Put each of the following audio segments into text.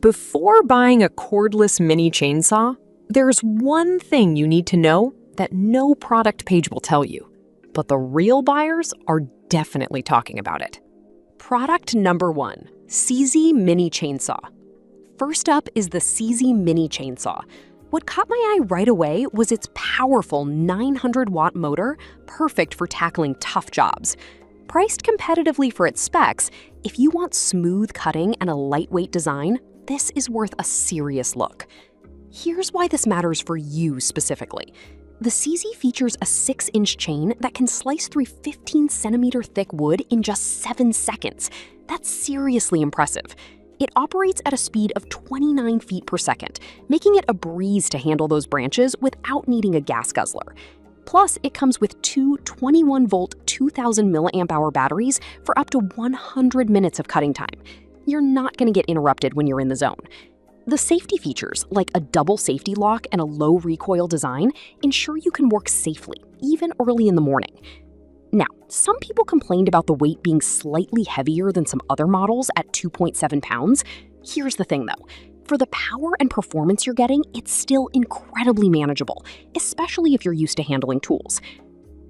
Before buying a cordless mini chainsaw, there's one thing you need to know that no product page will tell you, but the real buyers are definitely talking about it. Product number 1, CZ Mini Chainsaw. First up is the CZ Mini Chainsaw. What caught my eye right away was its powerful 900-watt motor, perfect for tackling tough jobs. Priced competitively for its specs, if you want smooth cutting and a lightweight design, this is worth a serious look. Here's why this matters for you specifically. The CZ features a 6-inch chain that can slice through 15-centimeter thick wood in just 7 seconds. That's seriously impressive. It operates at a speed of 29 feet per second, making it a breeze to handle those branches without needing a gas guzzler. Plus, it comes with two 21-volt 2,000 milliamp hour batteries for up to 100 minutes of cutting time. You're not going to get interrupted when you're in the zone. The safety features, like a double safety lock and a low recoil design, ensure you can work safely, even early in the morning. Now, some people complained about the weight being slightly heavier than some other models at 2.7 pounds. Here's the thing though. For the power and performance you're getting, it's still incredibly manageable, especially if you're used to handling tools.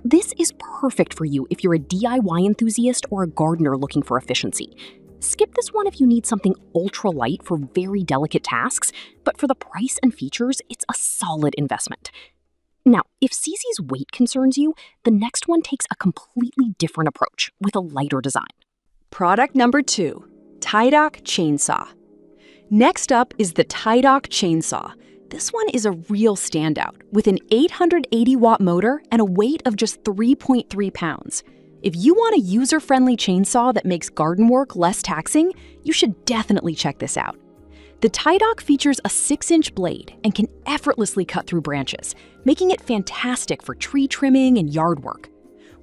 This is perfect for you if you're a DIY enthusiast or a gardener looking for efficiency. Skip this one if you need something ultra light for very delicate tasks, but for the price and features, it's a solid investment. Now, if CZ's weight concerns you, the next one takes a completely different approach with a lighter design. Product number 2, Tie-Dock Chainsaw. Next up is the Tie-Dock Chainsaw. This one is a real standout with an 880-watt motor and a weight of just 3.3 pounds. If you want a user-friendly chainsaw that makes garden work less taxing, you should definitely check this out. The Tie-Dock features a 6-inch blade and can effortlessly cut through branches, making it fantastic for tree trimming and yard work.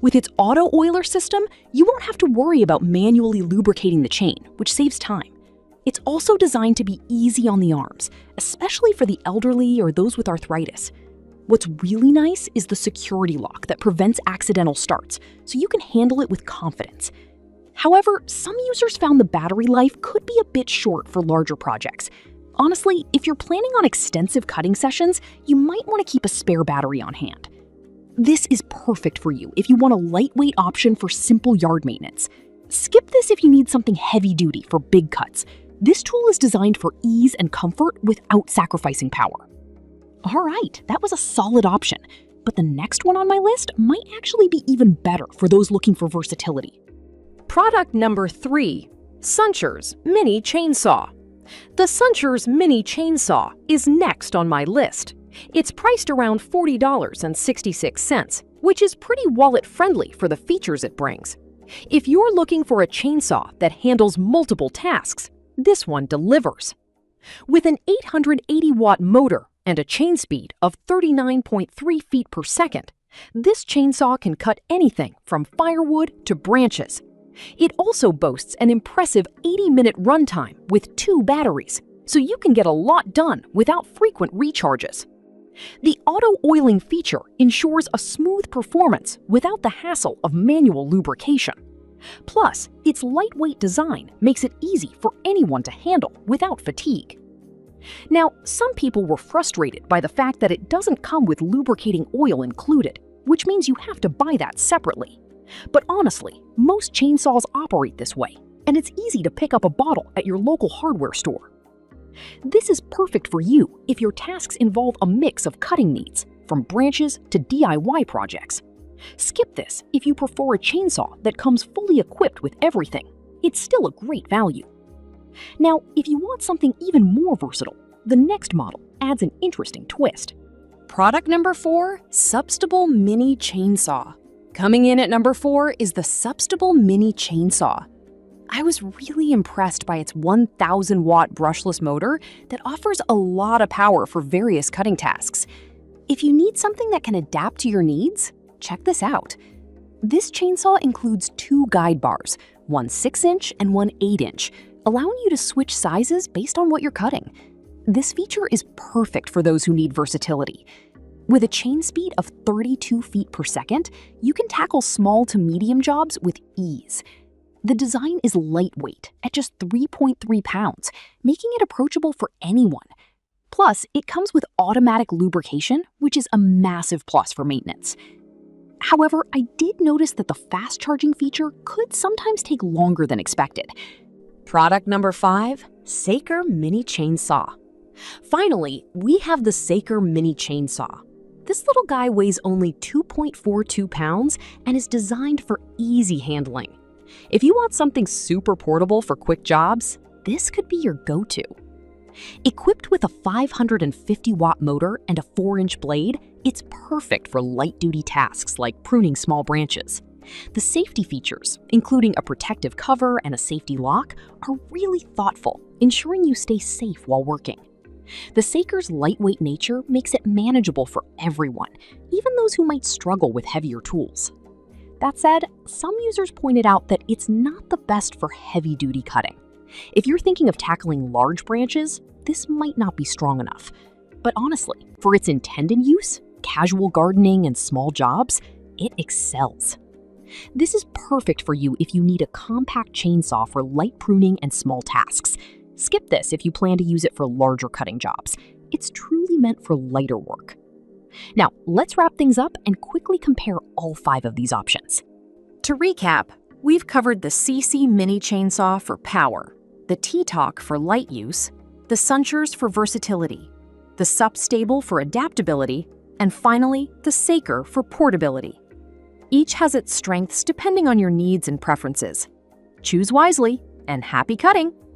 With its auto oiler system, you won't have to worry about manually lubricating the chain, which saves time. It's also designed to be easy on the arms, especially for the elderly or those with arthritis. What's really nice is the security lock that prevents accidental starts, so you can handle it with confidence. However, some users found the battery life could be a bit short for larger projects. Honestly, if you're planning on extensive cutting sessions, you might want to keep a spare battery on hand. This is perfect for you if you want a lightweight option for simple yard maintenance. Skip this if you need something heavy-duty for big cuts. This tool is designed for ease and comfort without sacrificing power. All right, that was a solid option, but the next one on my list might actually be even better for those looking for versatility. Product number 3, Sunchers Mini Chainsaw. The Sunchers Mini Chainsaw is next on my list. It's priced around $40.66, which is pretty wallet-friendly for the features it brings. If you're looking for a chainsaw that handles multiple tasks, this one delivers. With an 880-watt motor and a chain speed of 39.3 feet per second, this chainsaw can cut anything from firewood to branches. It also boasts an impressive 80-minute runtime with 2 batteries, so you can get a lot done without frequent recharges. The auto-oiling feature ensures a smooth performance without the hassle of manual lubrication. Plus, its lightweight design makes it easy for anyone to handle without fatigue. Now, some people were frustrated by the fact that it doesn't come with lubricating oil included, which means you have to buy that separately. But honestly, most chainsaws operate this way, and it's easy to pick up a bottle at your local hardware store. This is perfect for you if your tasks involve a mix of cutting needs, from branches to DIY projects. Skip this if you prefer a chainsaw that comes fully equipped with everything. It's still a great value. Now, if you want something even more versatile, the next model adds an interesting twist. Product number 4, Substable Mini Chainsaw. Coming in at number 4 is the Substable Mini Chainsaw. I was really impressed by its 1,000-watt brushless motor that offers a lot of power for various cutting tasks. If you need something that can adapt to your needs, check this out. This chainsaw includes 2 guide bars, one 6-inch and one 8-inch, allowing you to switch sizes based on what you're cutting. This feature is perfect for those who need versatility. With a chain speed of 32 feet per second, you can tackle small to medium jobs with ease. The design is lightweight at just 3.3 pounds, making it approachable for anyone. Plus, it comes with automatic lubrication, which is a massive plus for maintenance. However, I did notice that the fast charging feature could sometimes take longer than expected. Product number 5, Saker Mini Chainsaw. Finally, we have the Saker Mini Chainsaw. This little guy weighs only 2.42 pounds and is designed for easy handling. If you want something super portable for quick jobs, this could be your go-to. Equipped with a 550-watt motor and a 4-inch blade, it's perfect for light-duty tasks like pruning small branches. The safety features, including a protective cover and a safety lock, are really thoughtful, ensuring you stay safe while working. The Saker's lightweight nature makes it manageable for everyone, even those who might struggle with heavier tools. That said, some users pointed out that it's not the best for heavy-duty cutting. If you're thinking of tackling large branches, this might not be strong enough. But honestly, for its intended use, casual gardening and small jobs, it excels. This is perfect for you if you need a compact chainsaw for light pruning and small tasks. Skip this if you plan to use it for larger cutting jobs. It's truly meant for lighter work. Now, let's wrap things up and quickly compare all 5 of these options. To recap, we've covered the CC Mini Chainsaw for power, the T-Talk for light use, the Sunchers for versatility, the Sup Stable for adaptability, and finally, the Saker for portability. Each has its strengths depending on your needs and preferences. Choose wisely, and happy cutting!